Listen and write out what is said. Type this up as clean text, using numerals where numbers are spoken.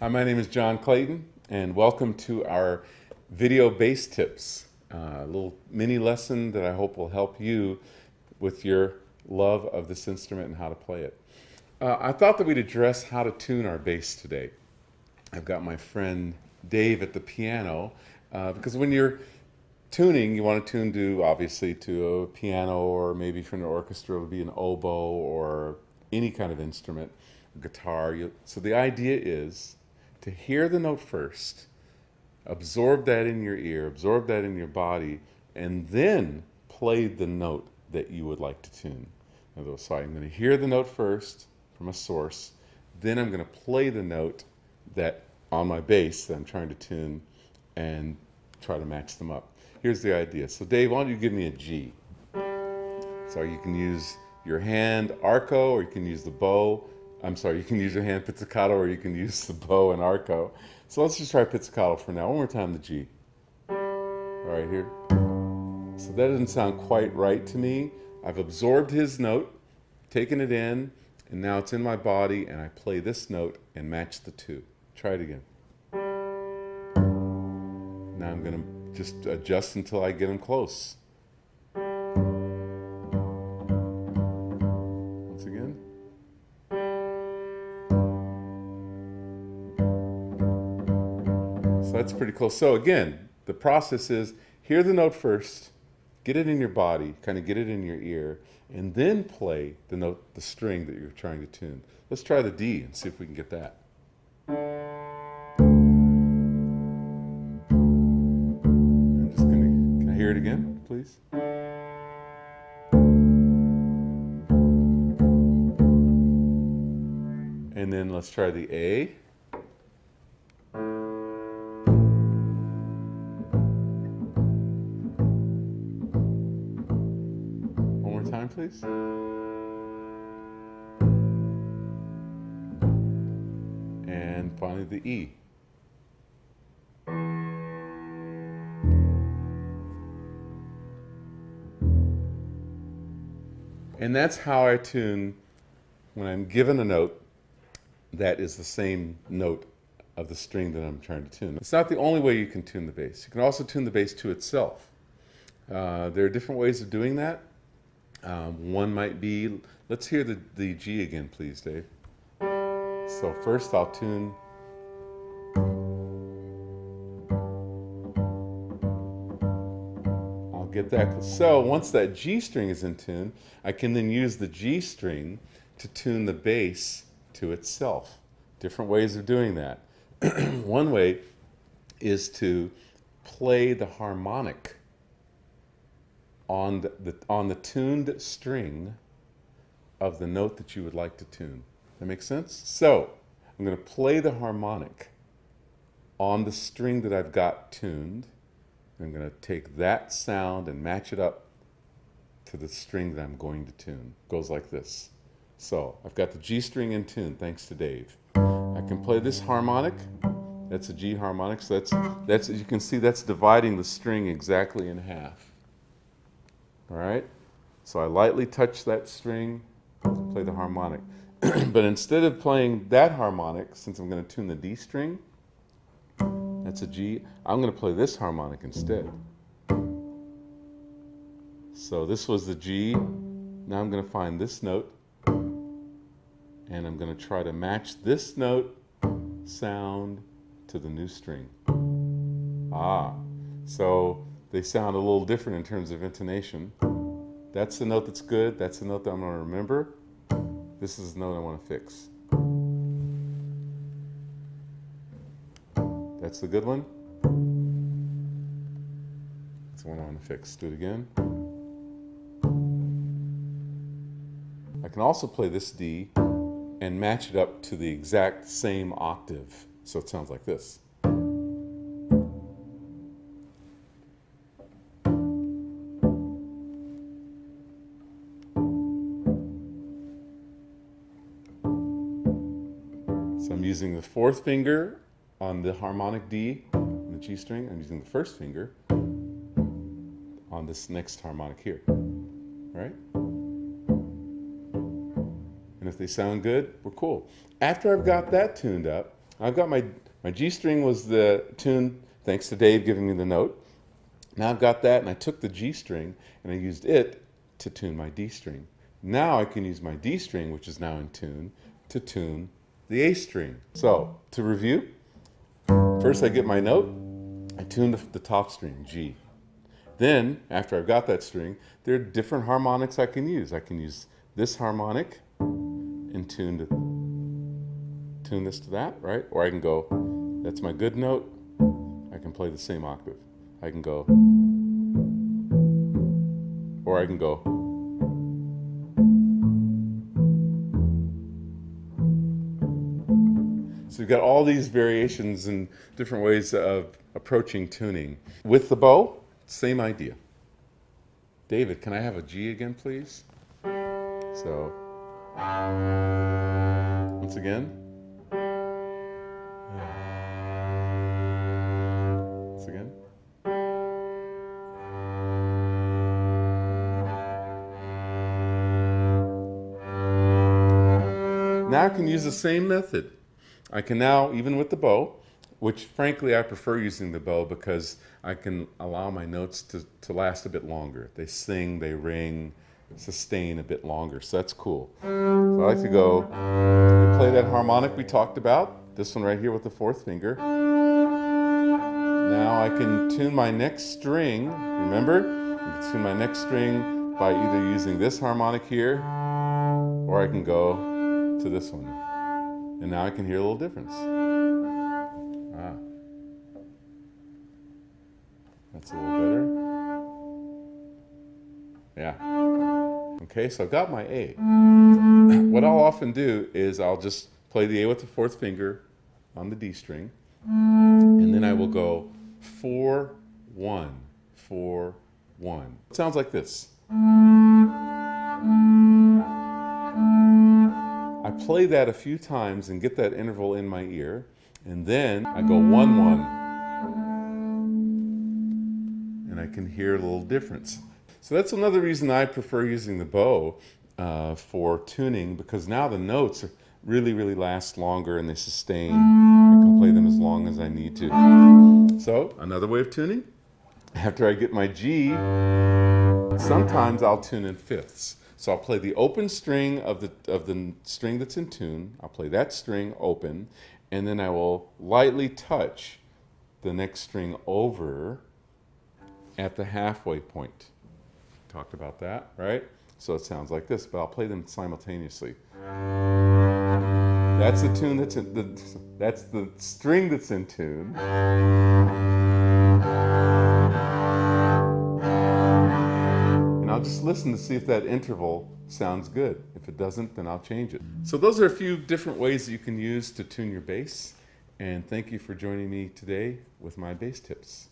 Hi, my name is John Clayton, and welcome to our video bass tips. A little mini lesson that I hope will help you with your love of this instrument and how to play it. I thought that we'd address how to tune our bass today. I've got my friend Dave at the piano, because when you're tuning, you want to tune to, obviously, to a piano, or maybe from an orchestra, it would be an oboe or any kind of instrument, guitar. So the idea is to hear the note first, absorb that in your ear, absorb that in your body, and then play the note that you would like to tune. So I'm going to hear the note first from a source, then I'm going to play the note that on my bass that I'm trying to tune and try to match them up. Here's the idea. So Dave, why don't you give me a G? So you can use your hand arco, or you can use the bow. I'm sorry, you can use your hand pizzicato, or you can use the bow and arco. So let's just try pizzicato for now. One more time, the G. All right, here. So that doesn't sound quite right to me. I've absorbed his note, taken it in, and now it's in my body, and I play this note and match the two. Try it again. Now I'm going to just adjust until I get them close. Once again. So that's pretty close. So again, the process is hear the note first, get it in your body, kind of get it in your ear, and then play the note, the string that you're trying to tune. Let's try the D and see if we can get that. I'm just gonna, can I hear it again, please? And then let's try the A. One more time, please. And finally the E. And that's how I tune when I'm given a note that is the same note of the string that I'm trying to tune. It's not the only way you can tune the bass. You can also tune the bass to itself. There are different ways of doing that. One might be, let's hear the G again, please, Dave. So first I'll tune. I'll get that. So once that G string is in tune, I can then use the G string to tune the bass to itself. Different ways of doing that. One way is to play the harmonic on the tuned string of the note that you would like to tune. That makes sense? So I'm going to play the harmonic on the string that I've got tuned. I'm going to take that sound and match it up to the string that I'm going to tune. It goes like this. So I've got the G string in tune, thanks to Dave. I can play this harmonic. That's a G harmonic. So that's you can see that's dividing the string exactly in half. All right? So I lightly touch that string to play the harmonic. But instead of playing that harmonic, since I'm going to tune the D string, that's a G, I'm going to play this harmonic instead. So this was the G. Now I'm going to find this note, and I'm going to try to match this note sound to the new string. So they sound a little different in terms of intonation. That's the note that's good. That's the note that I'm going to remember. This is the note I want to fix. That's the good one. That's the one I want to fix. Do it again. I can also play this D and match it up to the exact same octave. So it sounds like this. So I'm using the fourth finger on the harmonic D, on the G string. I'm using the first finger on this next harmonic here, right? And if they sound good, we're cool. After I've got that tuned up, I've got my G string was the tune, thanks to Dave giving me the note. Now I've got that, and I took the G string and I used it to tune my D string. Now I can use my D string, which is now in tune, to tune the A string. So, to review, first I get my note, I tune the top string, G. Then, after I've got that string, there are different harmonics I can use. I can use this harmonic and tune this to that, right? Or I can go, that's my good note, I can play the same octave. I can go, or I can go. So you've got all these variations and different ways of approaching tuning. With the bow, same idea. David, can I have a G again, please? So, once again. Once again. Now I can use the same method. I can now, even with the bow, which frankly I prefer using the bow because I can allow my notes to last a bit longer. They sing, they ring, sustain a bit longer, so that's cool. So I like to go and play that harmonic we talked about, this one right here with the fourth finger. Now I can tune my next string, remember? I can tune my next string by either using this harmonic here, or I can go to this one. And now I can hear a little difference. Ah. That's a little better. Yeah. Okay, so I've got my A. What I'll often do is I'll just play the A with the fourth finger on the D string, and then I will go 4, 1, 4, 1. It sounds like this. I play that a few times and get that interval in my ear, and then I go 1, 1, and I can hear a little difference. So that's another reason I prefer using the bow for tuning, because now the notes really last longer and they sustain. I can play them as long as I need to. So another way of tuning, after I get my G, sometimes I'll tune in fifths. So I'll play the open string of the string that's in tune. I'll play that string open, and then I will lightly touch the next string over at the halfway point. Talked about that, right? So it sounds like this, but I'll play them simultaneously. That's the tune that's in that's the string that's in tune. And I'll just listen to see if that interval sounds good. If it doesn't, then I'll change it. So those are a few different ways that you can use to tune your bass. And thank you for joining me today with my bass tips.